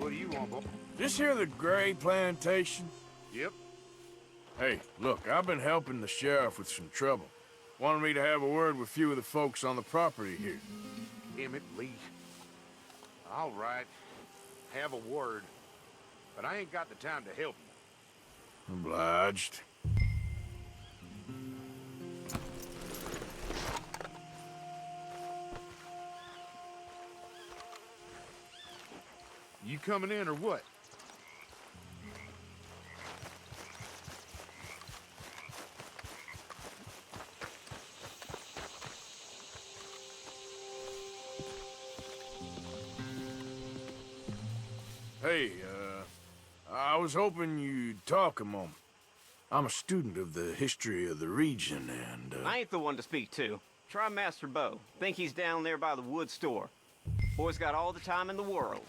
What do you want, boy? This here the Gray Plantation? Yep. Hey, look, I've been helping the sheriff with some trouble. Wanted me to have a word with a few of the folks on the property here. Damn it, Lee. All right. Have a word. But I ain't got the time to help you. Obliged. You coming in or what? Hey, I was hoping you'd talk a moment. I'm a student of the history of the region, and, I ain't the one to speak to. Try Master Bo. Think he's down there by the wood store. Boy's got all the time in the world.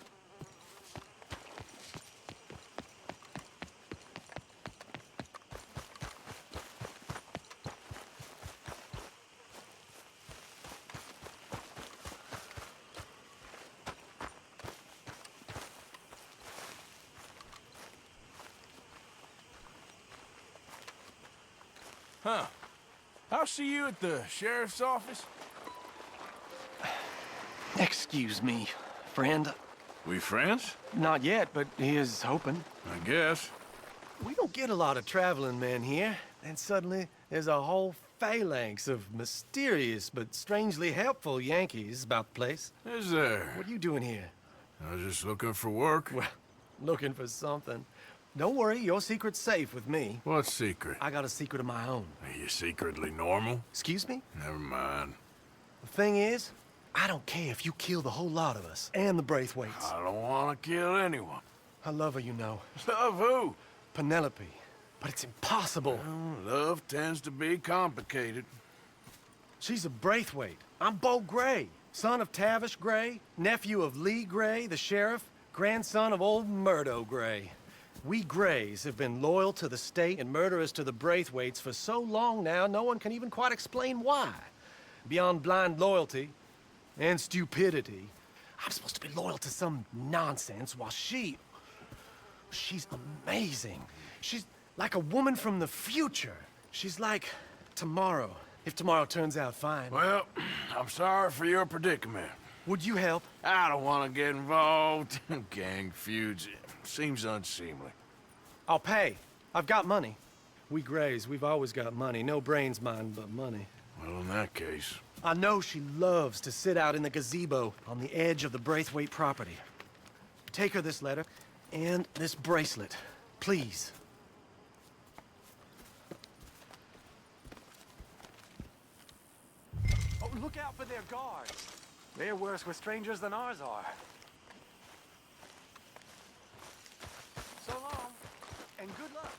Huh. I'll see you at the sheriff's office. Excuse me, friend. We friends? Not yet, but he is hoping. I guess. We don't get a lot of traveling men here, and suddenly there's a whole phalanx of mysterious but strangely helpful Yankees about the place. Is there? What are you doing here? I was just looking for work. Well, looking for something. Don't worry, your secret's safe with me. What secret? I got a secret of my own. Are you secretly normal? Excuse me? Never mind. The thing is, I don't care if you kill the whole lot of us, and the Braithwaites. I don't want to kill anyone. I love her, you know. Love who? Penelope. But it's impossible. Well, love tends to be complicated. She's a Braithwaite. I'm Bo Gray, son of Tavish Gray, nephew of Lee Gray, the sheriff, grandson of old Murdo Gray. We Grays have been loyal to the state and murderous to the Braithwaites for so long now, no one can even quite explain why. Beyond blind loyalty and stupidity, I'm supposed to be loyal to some nonsense while she's amazing. She's like a woman from the future. She's like tomorrow, if tomorrow turns out fine. Well, I'm sorry for your predicament. Would you help? I don't want to get involved in gang feuds. Seems unseemly. I'll pay. I've got money. We Grays, we've always got money. No brains, mind, but money. Well, in that case... I know she loves to sit out in the gazebo on the edge of the Braithwaite property. Take her this letter and this bracelet, please. Oh, look out for their guards. They're worse with strangers than ours are. So long, and good luck.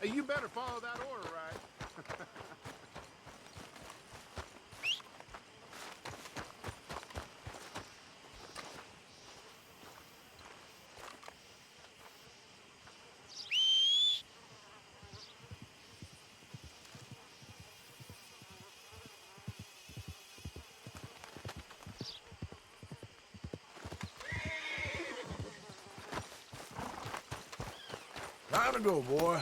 Hey, you better follow that order, right? Time to go, boy.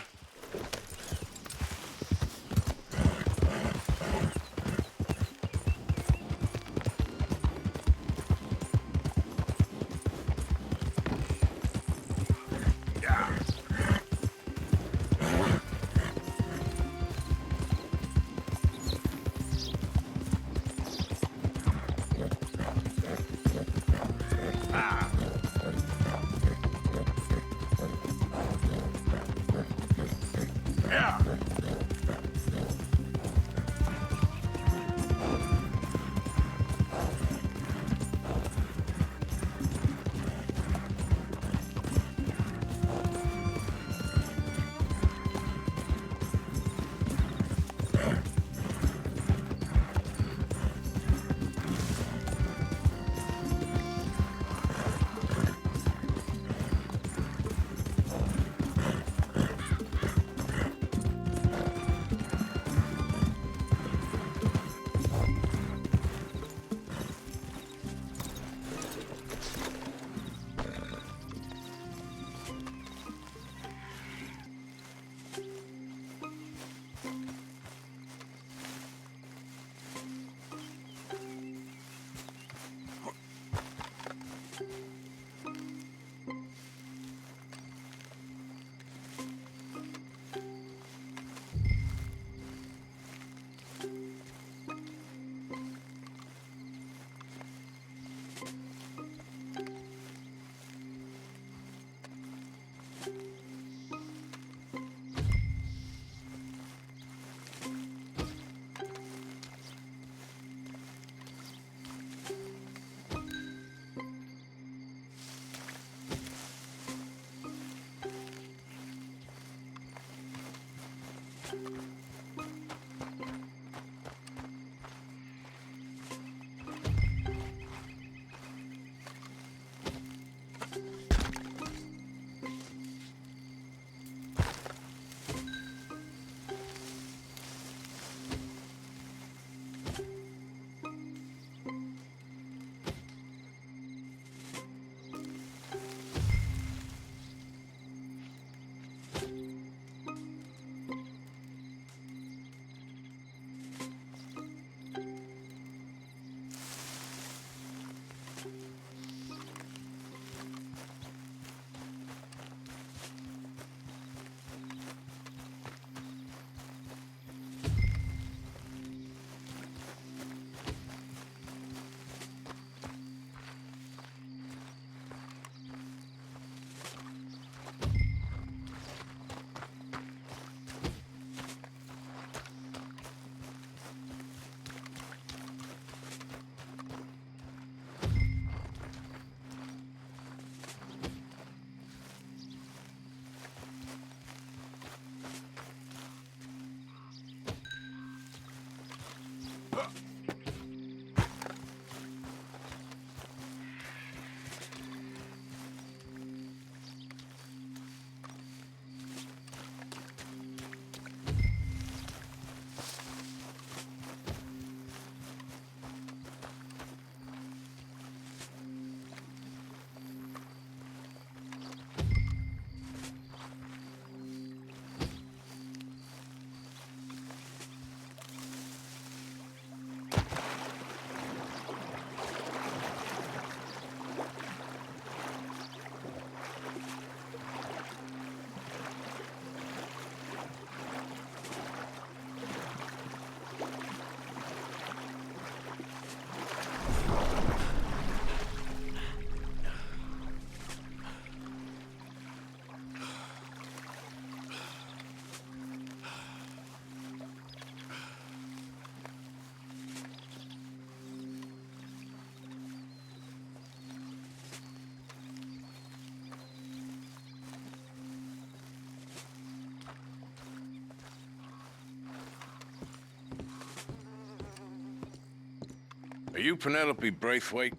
Are you Penelope Braithwaite?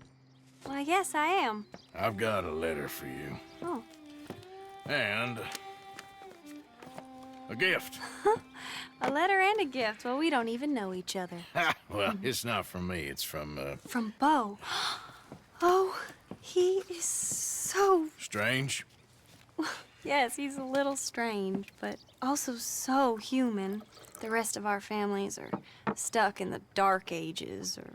Why, yes, I am. I've got a letter for you. Oh. And a gift. A letter and a gift. Well, we don't even know each other. Ha! Well, it's not from me. It's from, From Bo. Oh, he is so... Strange. Yes, he's a little strange, but also so human. The rest of our families are stuck in the Dark Ages, or,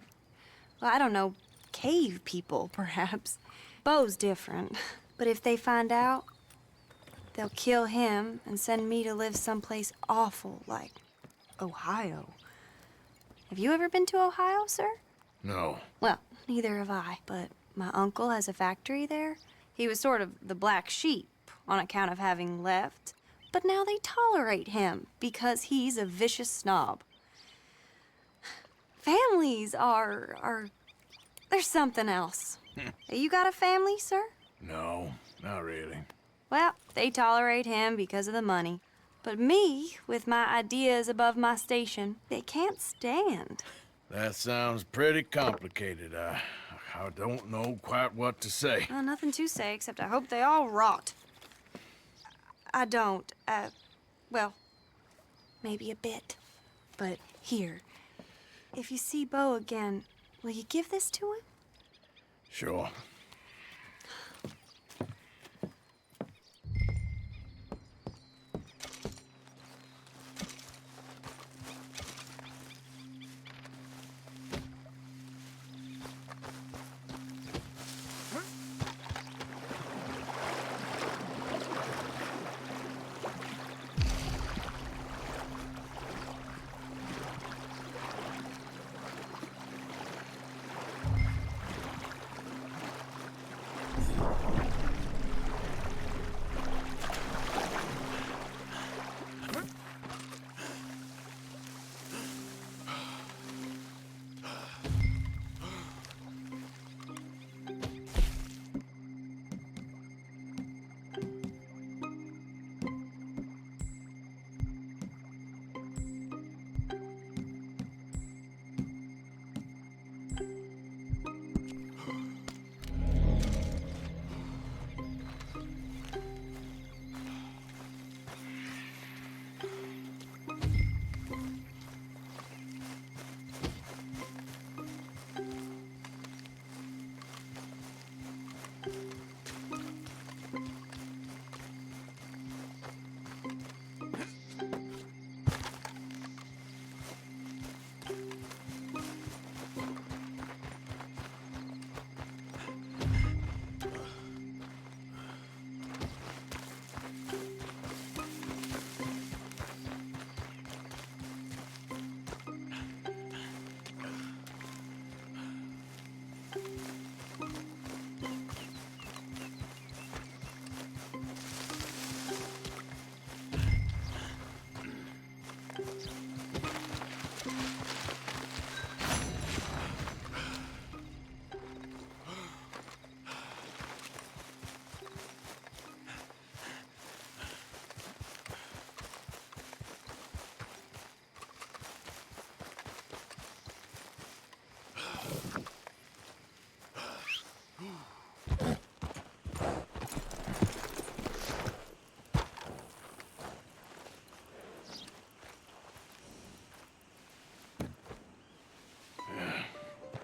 well, I don't know, cave people, perhaps. Bo's different. But if they find out, they'll kill him and send me to live someplace awful like Ohio. Have you ever been to Ohio, sir? No. Well, neither have I, but my uncle has a factory there. He was sort of the black sheep on account of having left, but now they tolerate him because he's a vicious snob. Families are there's something else. You got a family, sir? No, not really. Well, they tolerate him because of the money. But me, with my ideas above my station, they can't stand. That sounds pretty complicated. I don't know quite what to say. Well, nothing to say, except I hope they all rot. I don't, well, maybe a bit. But here, if you see Bo again, will you give this to him? Sure.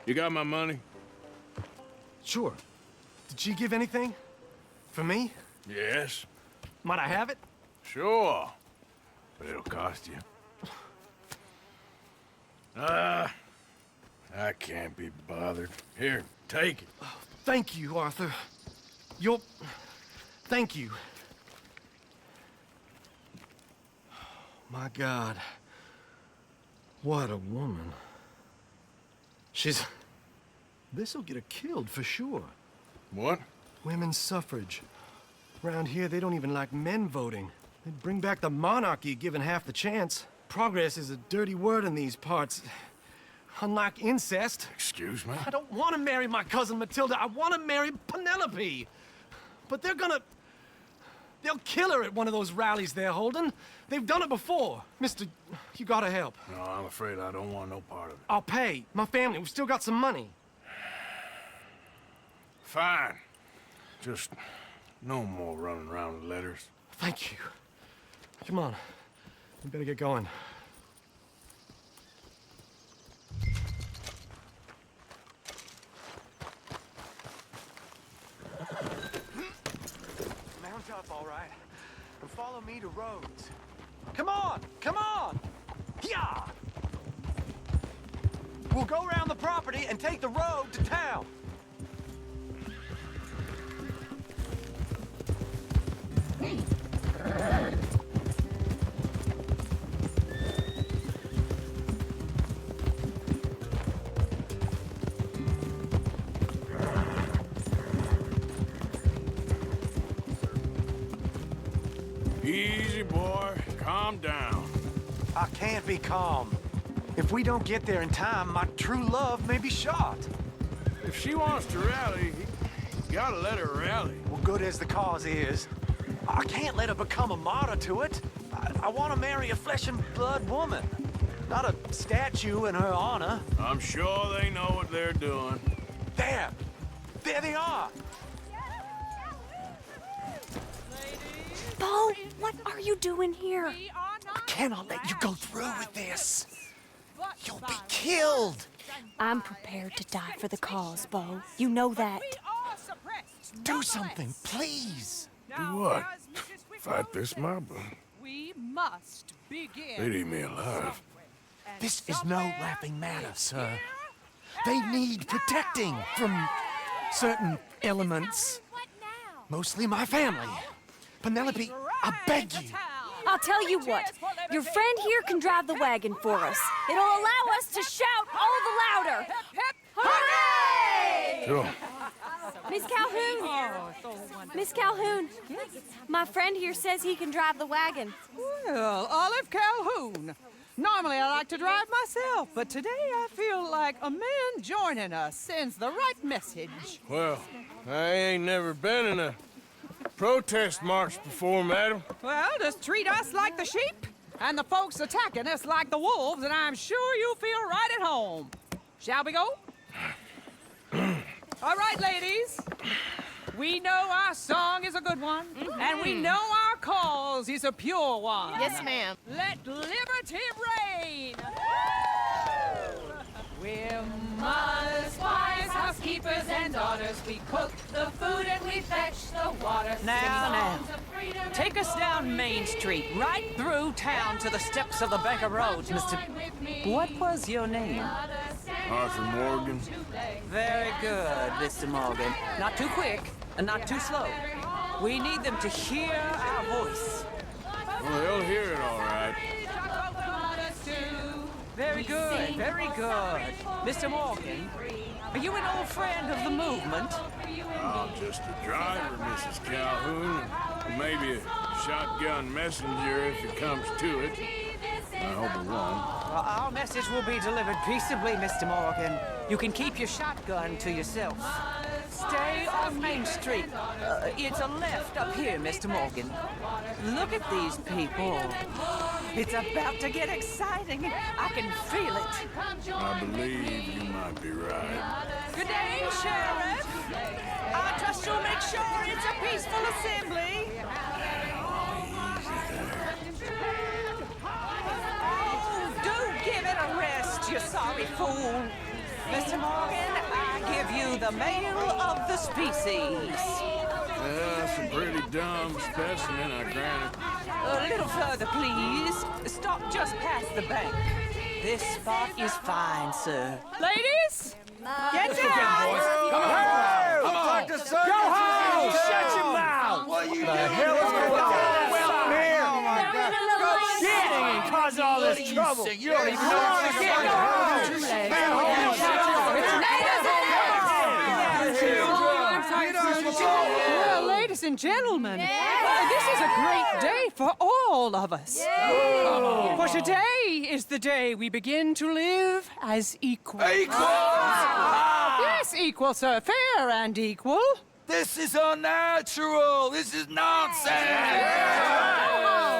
You got my money? Sure. Did she give anything? For me? Yes. Might I have it? Sure. But it'll cost you. I can't be bothered. Here, take it. Thank you, Arthur. Thank you. My God. What a woman. This'll get her killed for sure. What? Women's suffrage. Around here, they don't even like men voting. They'd bring back the monarchy given half the chance. Progress is a dirty word in these parts. Unlike incest. Excuse me? I don't want to marry my cousin Matilda. I want to marry Penelope. But they'll kill her at one of those rallies they're holding. They've done it before. Mister, you gotta help. No, I'm afraid I don't want no part of it. I'll pay. My family, we've still got some money. Fine. Just no more running around with letters. Thank you. Come on. We better get going. Mount up, all right, and follow me to Rhodes. Come on! Come on! Yeah! We'll go around the property and take the road to town. Easy, boy. Calm down. I can't be calm. If we don't get there in time, my true love may be shot. If she wants to rally, you gotta let her rally. Well, good as the cause is, I can't let her become a martyr to it. I want to marry a flesh and blood woman, not a statue in her honor. I'm sure they know what they're doing. There! There they are! Bo, what are you doing here? I cannot let you go through with this. You'll be killed. I'm prepared to die for the cause, Bo. You know that. Do something, please. Do what? Fight this mob? We must begin. They'd eat me alive. This is no laughing matter, sir. They need protecting from certain elements. Mostly my family. Penelope, I beg you. I'll tell you what. Your friend here can drive the wagon for us. It'll allow us to shout all the louder. Hooray! Sure. Miss Calhoun! Miss Calhoun! My friend here says he can drive the wagon. Well, Olive Calhoun. Normally I like to drive myself, but today I feel like a man joining us sends the right message. Well, I ain't never been in a protest march before, madam. Well, just treat us like the sheep, and the folks attacking us like the wolves, and I'm sure you'll feel right at home. Shall we go? All right, ladies. We know our song is a good one, and we know our cause is a pure one. Yes, ma'am. Let liberty reign! We're mothers, wives, housekeepers, and daughters. We cook the food and we fetch the water. Now, take us down Main Street, right through town to the steps of the Bank of Rhodes, Mr. What was your name? Arthur Morgan. Very good, Mr. Morgan. Not too quick and not too slow. We need them to hear our voice. Well, they'll hear it all right. Very good, very good. Mr. Morgan, are you an old friend of the movement? I'm just a driver, Mrs. Calhoun, and maybe a shotgun messenger if it comes to it. I hope it won't. Well, our message will be delivered peaceably, Mr. Morgan. You can keep your shotgun to yourself. Stay on Main Street. It's a left up here, Mr. Morgan. Look at these people. It's about to get exciting. I can feel it. I believe you might be right. Good day, Sheriff. I trust you'll make sure it's a peaceful assembly. Oh, do give it a rest, you sorry fool. Mr. Morgan, I give you the male of the species. That's a pretty dumb specimen, I grant it. A little further, please. Stop just past the bank. This spot is fine, sir. Ladies, get down! Go home! Shut your mouth! What the hell is going on? Here! Oh my God! Get and cause all this trouble! You don't even know Well, ladies and gentlemen, this is a great day for all of us. For today is the day we begin to live as equals. Yes, equal, sir. Fair and equal. This is unnatural! This is nonsense!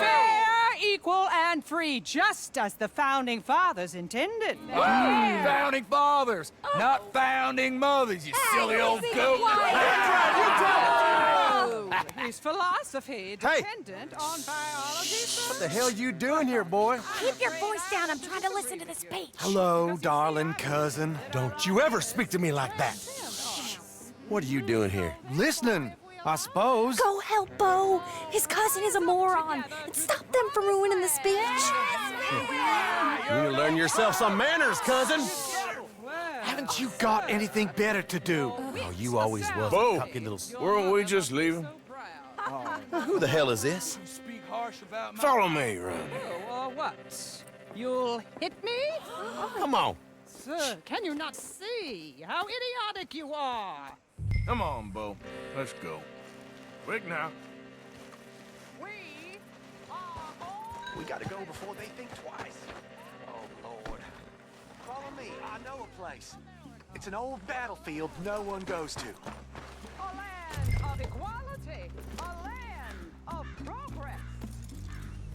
Fair, equal, and free, just as the Founding Fathers intended. Founding fathers, not founding mothers, you silly old goat! His philosophy dependent on biology. What the hell you doing here, boy? Keep your voice down. I'm trying to listen to the speech. Hello, darling cousin. Don't you ever speak to me like that. What are you doing here? Listening, I suppose. Go help Bo. His cousin is a moron. And stop them from ruining the speech. You need to learn yourself some manners, cousin. Haven't you got anything better to do? Oh, you always was Bo, a cocky little... weren't we just leaving? Who the hell is this? Speak harsh about my... Follow me, Ron. What? You'll hit me? Come on. Sir, can you not see how idiotic you are? Come on, Bo. Let's go. Quick now. We gotta go before they think twice. Oh, Lord. Follow me. I know a place. It's an old battlefield no one goes to. A land of equality. A land of progress.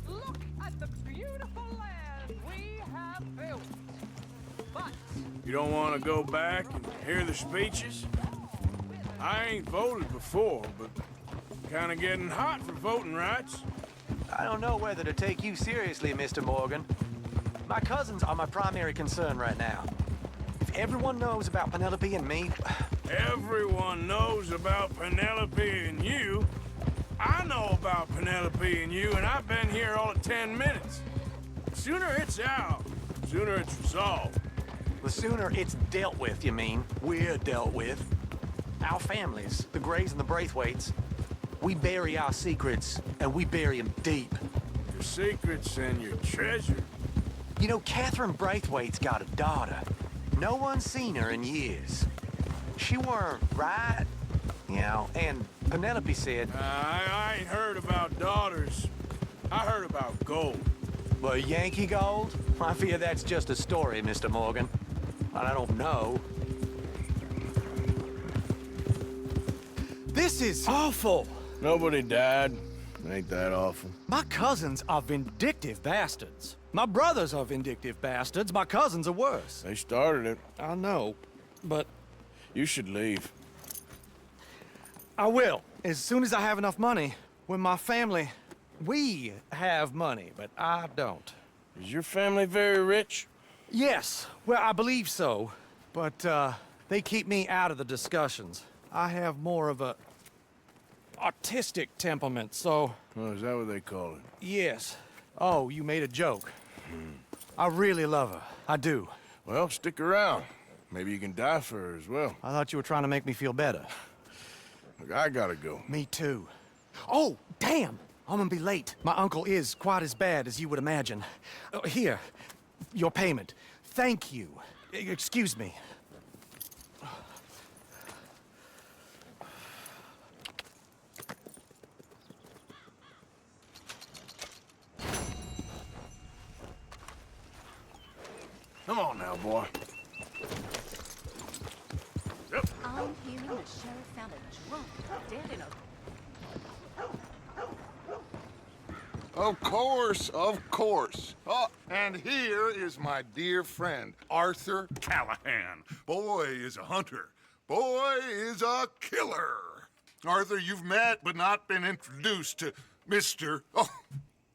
Look at the beautiful land we have built. But You don't want to go back and hear the speeches? I ain't voted before, but kind of getting hot for voting rights. I don't know whether to take you seriously, Mr. Morgan. My cousins are my primary concern right now. If everyone knows about Penelope and me... Everyone knows about Penelope and you. I know about Penelope and you, and I've been here all of 10 minutes. Sooner it's out, sooner it's resolved. The sooner it's dealt with, you mean, we're dealt with. Our families, the Grays and the Braithwaites, we bury our secrets, and we bury them deep. Your secrets and your treasure. You know, Catherine Braithwaite's got a daughter. No one's seen her in years. She weren't right, you know, and Penelope said... I ain't heard about daughters. I heard about gold. Well, Yankee gold? I fear that's just a story, Mr. Morgan. And I don't know. This is awful. Nobody died. Ain't that awful? My cousins are vindictive bastards. My brothers are vindictive bastards. My cousins are worse. They started it. I know, but You should leave. I will. As soon as I have enough money. When my family... We have money, but I don't. Is your family very rich? Yes, well, I believe so. But, they keep me out of the discussions. I have more of a... artistic temperament, so... Oh, is that what they call it? Yes. Oh, you made a joke. I really love her. I do. Well, stick around. Maybe you can die for her as well. I thought you were trying to make me feel better. Look, I gotta go. Me too. Oh, damn! I'm gonna be late. My uncle is quite as bad as you would imagine. Here, your payment. Thank you. Excuse me. Come on now, boy. Yep. I'm hearing the sheriff found a drunk dead in a... Of course, of course. Oh, and here is my dear friend, Arthur Callahan. Boy is a hunter. Boy is a killer. Arthur, you've met but not been introduced to Mr. Oh,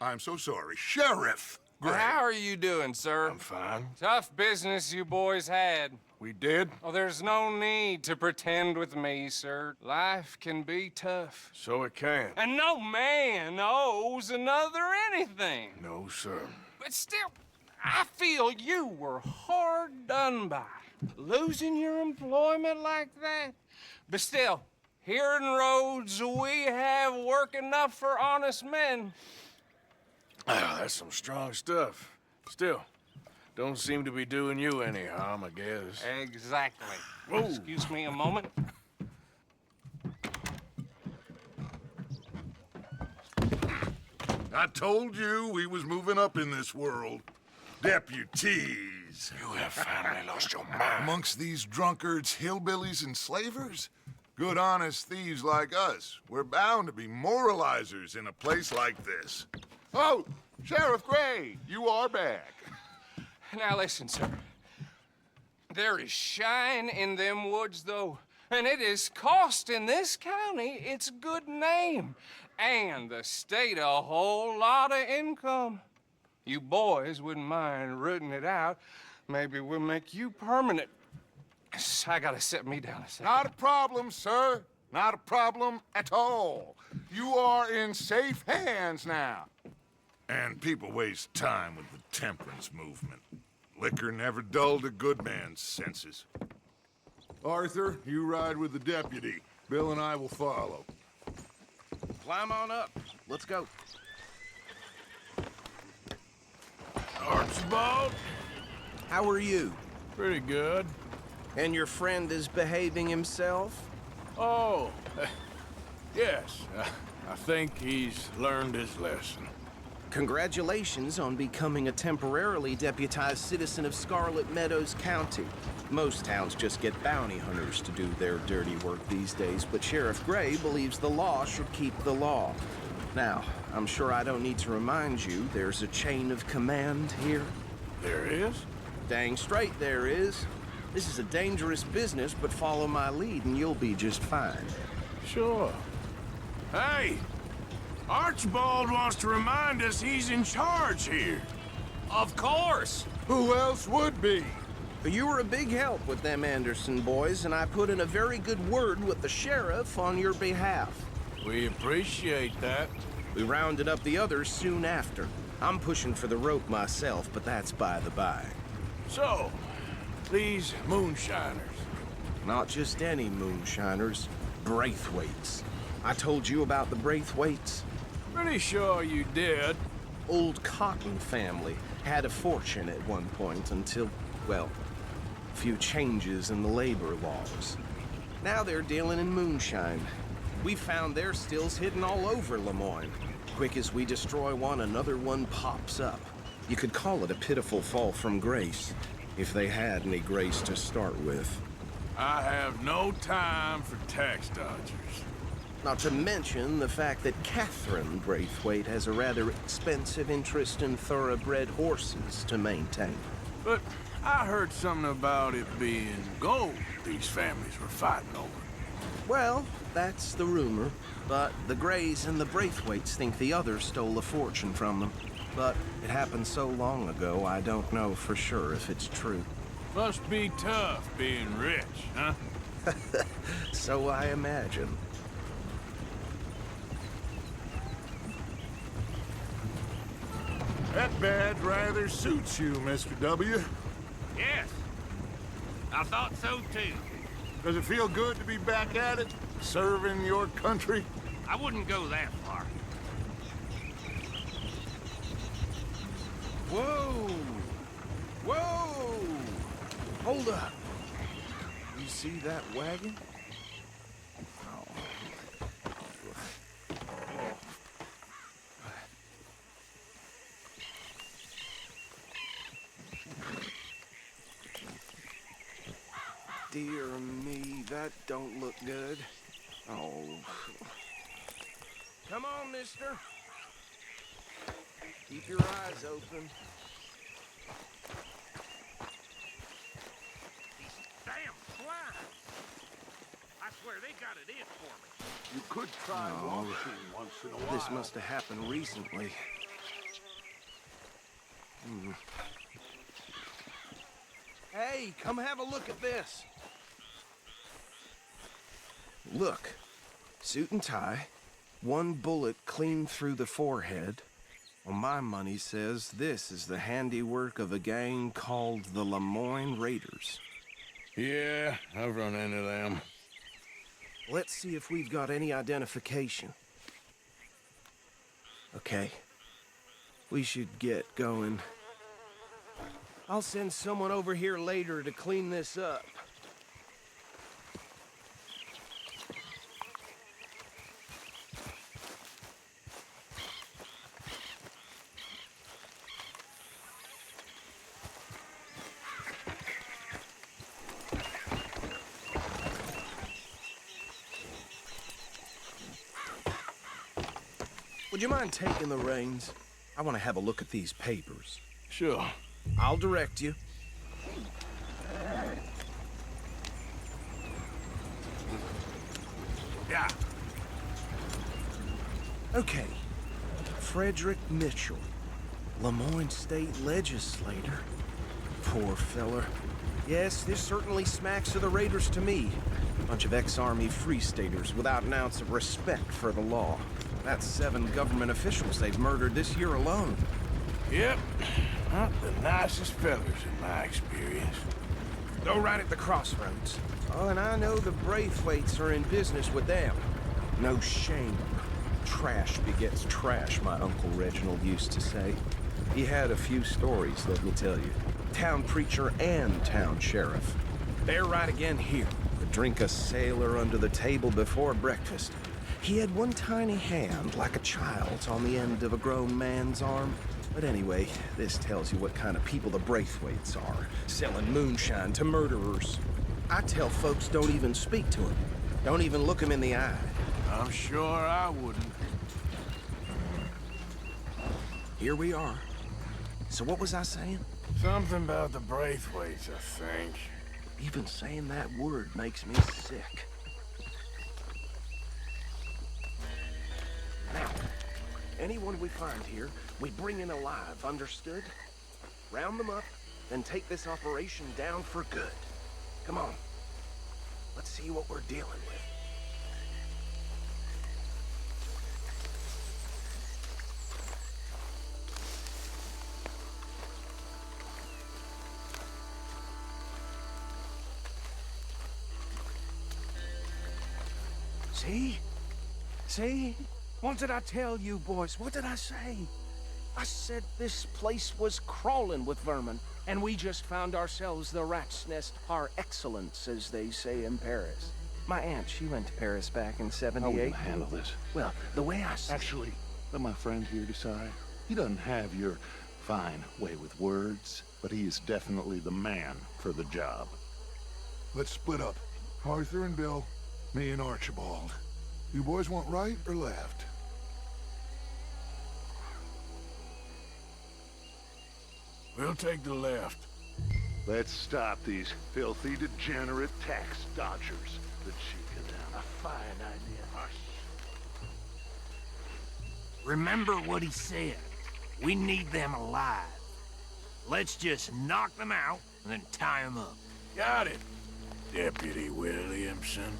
I'm so sorry, Sheriff Gray. How are you doing, sir? I'm fine. Tough business you boys had. We did? Oh, there's no need to pretend with me, sir. Life can be tough. So it can. And no man owes another anything. No, sir. But still, I feel you were hard done by. Losing your employment like that. But still, here in Rhodes, we have work enough for honest men. Ah, that's some strong stuff. Still, don't seem to be doing you any harm, I guess. Exactly. Whoa. Excuse me a moment. I told you we was moving up in this world. Deputies. You have finally lost your mind. Amongst these drunkards, hillbillies, and slavers? Good, honest thieves like us. We're bound to be moralizers in a place like this. Oh, Sheriff Gray, you are back. Now listen, sir. There is shine in them woods, though, and it is costing this county its good name and the state a whole lot of income. You boys wouldn't mind rooting it out. Maybe we'll make you permanent. I gotta sit me down a second. Not a problem, sir. Not a problem at all. You are in safe hands now. And people waste time with the temperance movement. Liquor never dulled a good man's senses. Arthur, you ride with the deputy. Bill and I will follow. Climb on up. Let's go. Archibald? How are you? Pretty good. And your friend is behaving himself? Oh, yes. I think he's learned his lesson. Congratulations on becoming a temporarily deputized citizen of Scarlet Meadows County. Most towns just get bounty hunters to do their dirty work these days, but Sheriff Gray believes the law should keep the law. Now, I'm sure I don't need to remind you there's a chain of command here. There is? Dang straight there is. This is a dangerous business, but follow my lead and you'll be just fine. Sure. Hey! Archibald wants to remind us he's in charge here. Of course! Who else would be? You were a big help with them Anderson boys, and I put in a very good word with the sheriff on your behalf. We appreciate that. We rounded up the others soon after. I'm pushing for the rope myself, but that's by the by. So, these moonshiners. Not just any moonshiners, Braithwaites. I told you about the Braithwaites? Pretty sure you did. Old Cotton family had a fortune at one point until, well, a few changes in the labor laws. Now they're dealing in moonshine. We found their stills hidden all over Lemoyne. Quick as we destroy one, another one pops up. You could call it a pitiful fall from grace, if they had any grace to start with. I have no time for tax dodgers. Not to mention the fact that Catherine Braithwaite has a rather expensive interest in thoroughbred horses to maintain. But I heard something about it being gold these families were fighting over. Well, that's the rumor. But the Grays and the Braithwaites think the others stole a fortune from them. But it happened so long ago, I don't know for sure if it's true. Must be tough being rich, huh? So I imagine. That badge rather suits you, Mr. W. Yes. I thought so, too. Does it feel good to be back at it, serving your country? I wouldn't go that far. Whoa! Whoa! Hold up. You see that wagon? Dear me, that don't look good. Oh. Come on, mister. Keep your eyes open. Damn swine! I swear they got it in for me. You could try walking once in a while. This must have happened recently. Hey, come have a look at this. Look, suit and tie, one bullet clean through the forehead. Well, my money says this is the handiwork of a gang called the Lemoyne Raiders. Yeah, I've run into them. Let's see if we've got any identification. Okay. We should get going. I'll send someone over here later to clean this up. Would you mind taking the reins? I want to have a look at these papers. Sure. I'll direct you. Yeah. Okay. Frederick Mitchell, Lemoyne State Legislator. Poor feller. Yes, this certainly smacks of the Raiders to me. Bunch of ex-Army Free Staters without an ounce of respect for the law. That's 7 government officials they've murdered this year alone. Yep. Not the nicest fellas in my experience. Go right at the crossroads. Oh, and I know the Braithwaites are in business with them. No shame. Trash begets trash, my Uncle Reginald used to say. He had a few stories, let me tell you. Town preacher and town sheriff. They're right again here. Could drink a sailor under the table before breakfast. He had one tiny hand, like a child's, on the end of a grown man's arm. But anyway, this tells you what kind of people the Braithwaites are, selling moonshine to murderers. I tell folks don't even speak to him. Don't even look him in the eye. I'm sure I wouldn't. Here we are. So what was I saying? Something about the Braithwaites, I think. Even saying that word makes me sick. Now, anyone we find here, we bring in alive, understood? Round them up, then take this operation down for good. Come on. Let's see what we're dealing with. See? See? What did I tell you, boys? What did I say? I said this place was crawling with vermin, and we just found ourselves the rat's nest par excellence, as they say in Paris. My aunt, she went to Paris back in '78. How will you handle this? Well, the way I see... Actually, let my friend here decide. He doesn't have your fine way with words, but he is definitely the man for the job. Let's split up. Arthur and Bill, me and Archibald. You boys want right or left? We'll take the left. Let's stop these filthy, degenerate tax dodgers. The cheek of them. A fine idea. Hush. Remember what he said. We need them alive. Let's just knock them out and then tie them up. Got it, Deputy Williamson.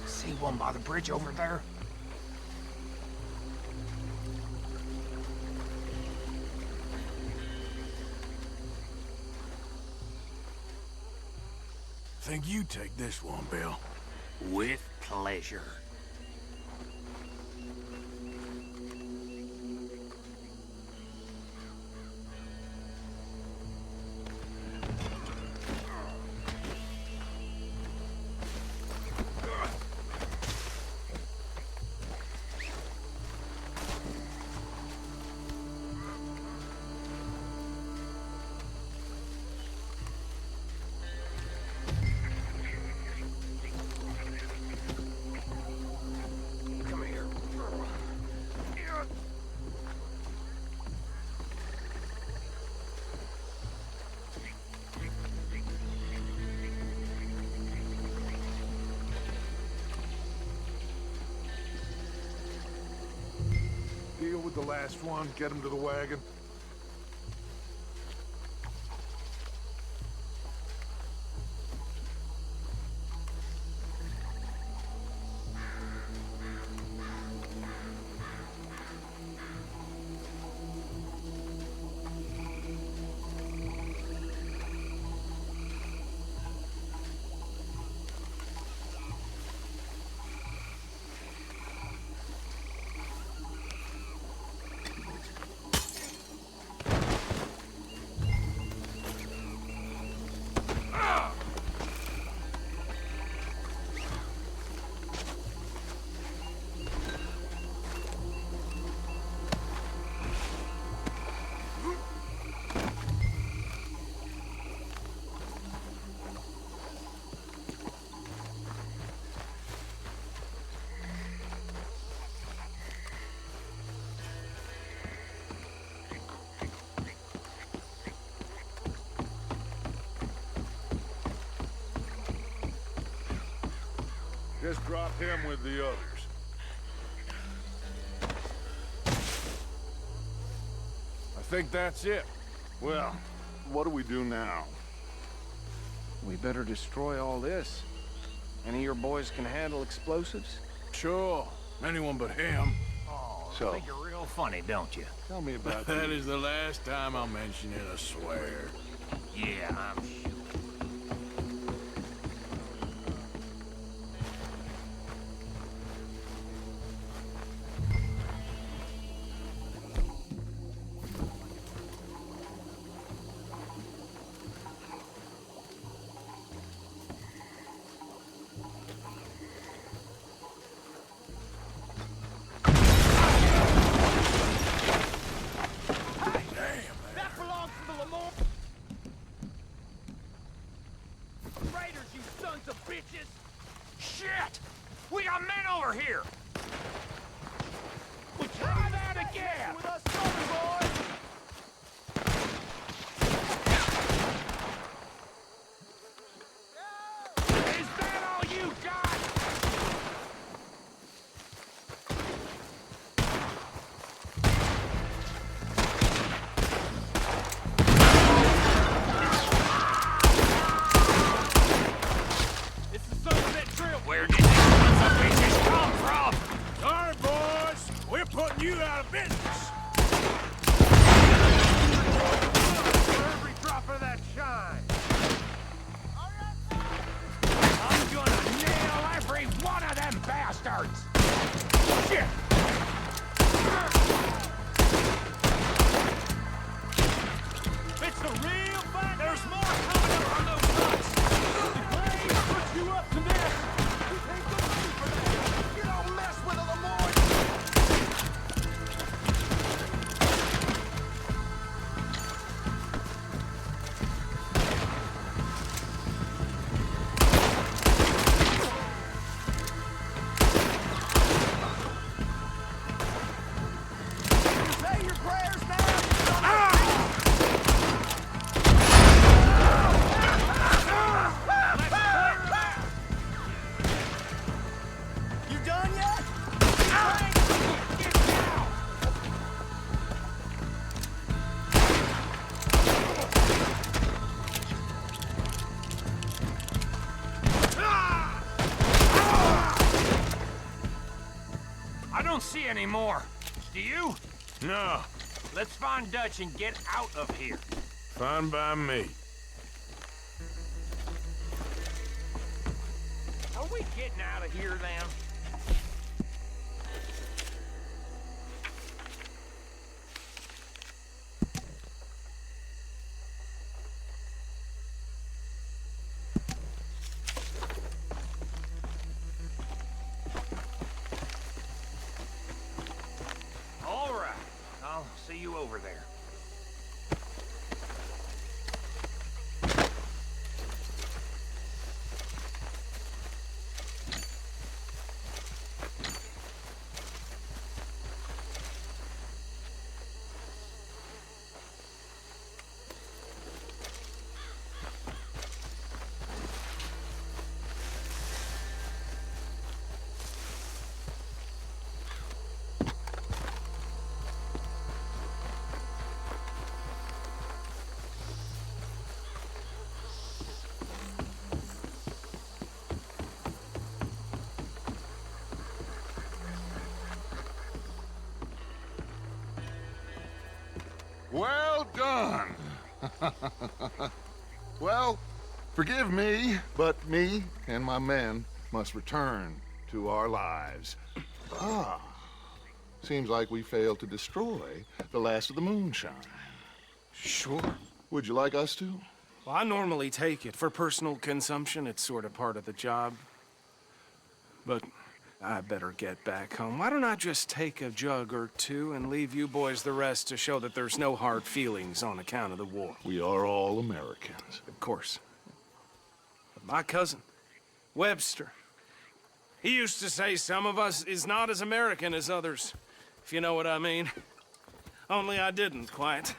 See one by the bridge over there? Think you take this one, Bill. With pleasure. the last one. Get him to the wagon. Just drop him with the others. I think that's it. Well, what do we do now? We better destroy all this. Any of your boys can handle explosives? Sure. Anyone but him. Oh, So- think you're real funny, don't you? Tell me about That is the last time I'll mention it, I swear. Yeah, I'm sure. That belongs to the Lamont. Raiders, you sons of bitches! Shit! We got men over here! Try that again! With us, Southern boys! Is that all you got? It's the Sunset Trail! Where did these sons of bitches come from? Sorry, boys. We're putting you out of business. For every drop of that shine! I'm gonna nail every one of them bastards! Shit! It's the real fight! There's more coming up on those huts! The Braves put you up to this! We paid good money for that! You don't mess with the Lamont! Say your prayers now! You done yet? I don't see any more. Do you? No. Let's find Dutch and get out of here. Fine by me. Are we getting out of here then? All right. I'll see you over there. Well done. Well, forgive me, but me and my men must return to our lives. Ah, seems like we failed to destroy the last of the moonshine. Sure. Would you like us to? Well, I normally take it. For personal consumption, it's sort of part of the job. But I better get back home. Why don't I just take a jug or two and leave you boys the rest to show that there's no hard feelings on account of the war? We are all Americans. Of course. But my cousin, Webster, he used to say some of us is not as American as others, if you know what I mean. Only I didn't quite.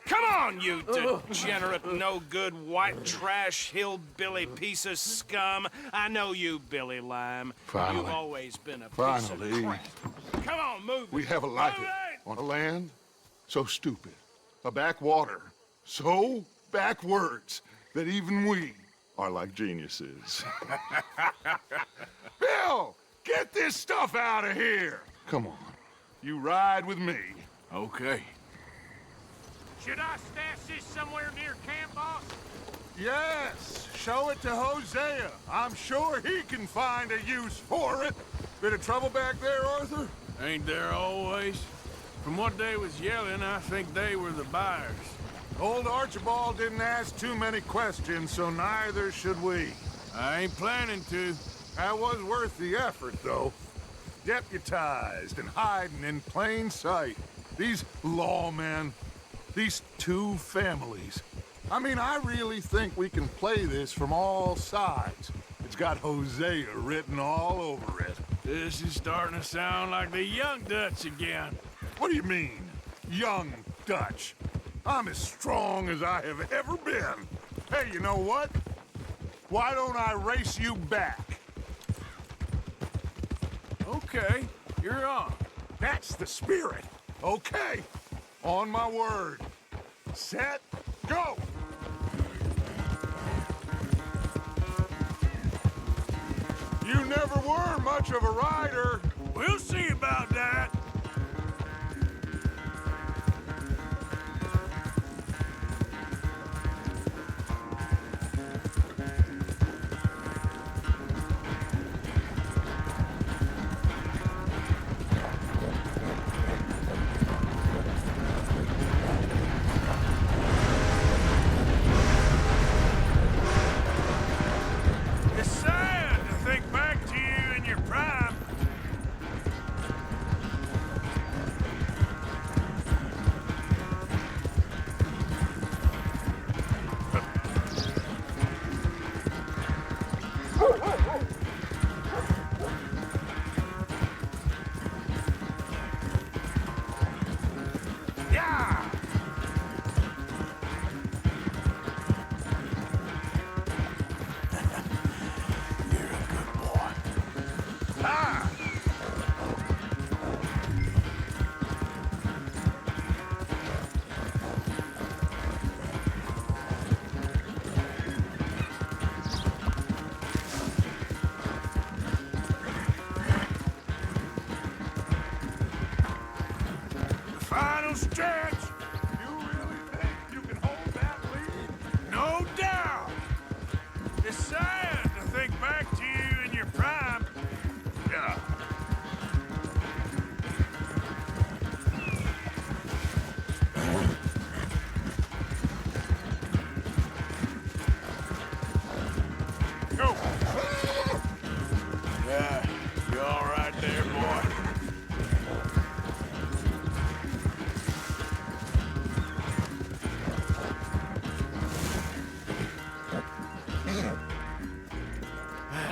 Come on, you degenerate, no-good, white trash, hillbilly piece of scum. I know you, Billy Lime. Finally. You've always been a piece Finally. of crap. Come on, move it. We have a life Move it! on a land so stupid, a backwater so backwards that even we are like geniuses. Bill, get this stuff out of here. Come on, you ride with me. Okay. Should I stash this somewhere near camp, boss? Yes, show it to Hosea. I'm sure he can find a use for it. Bit of trouble back there, Arthur? Ain't there always? From what they was yelling, I think they were the buyers. Old Archibald didn't ask too many questions, so neither should we. I ain't planning to. That was worth the effort, though. Deputized and hiding in plain sight. These lawmen, these two families. I mean, I really think we can play this from all sides. It's got Hosea written all over it. This is starting to sound like the Young Dutch again. What do you mean, young Dutch? I'm as strong as I have ever been. Hey, you know what? Why don't I race you back? Okay, you're on. That's the spirit. Okay, on my word. Set, go! You never were much of a rider. We'll see about that. It's sad to think back to you in your prime. Yeah! You're a good boy. Ah! The final stretch. You really think you can hold that lead? No doubt. It's sad to think back to you in your prime. Yeah. Go. Yeah, you all right there, boy?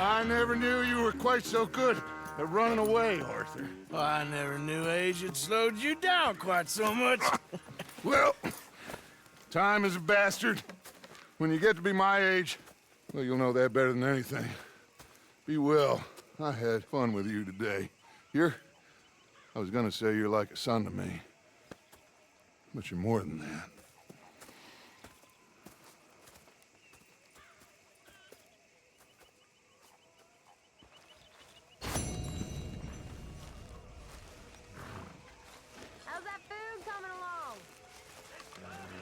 I never knew you were quite so good at running away, Arthur. Well, I never knew age had slowed you down quite so much. Well, time is a bastard. When you get to be my age, well, you'll know that better than anything. Be well. I had fun with you today. I was gonna say you're like a son to me. But you're more than that.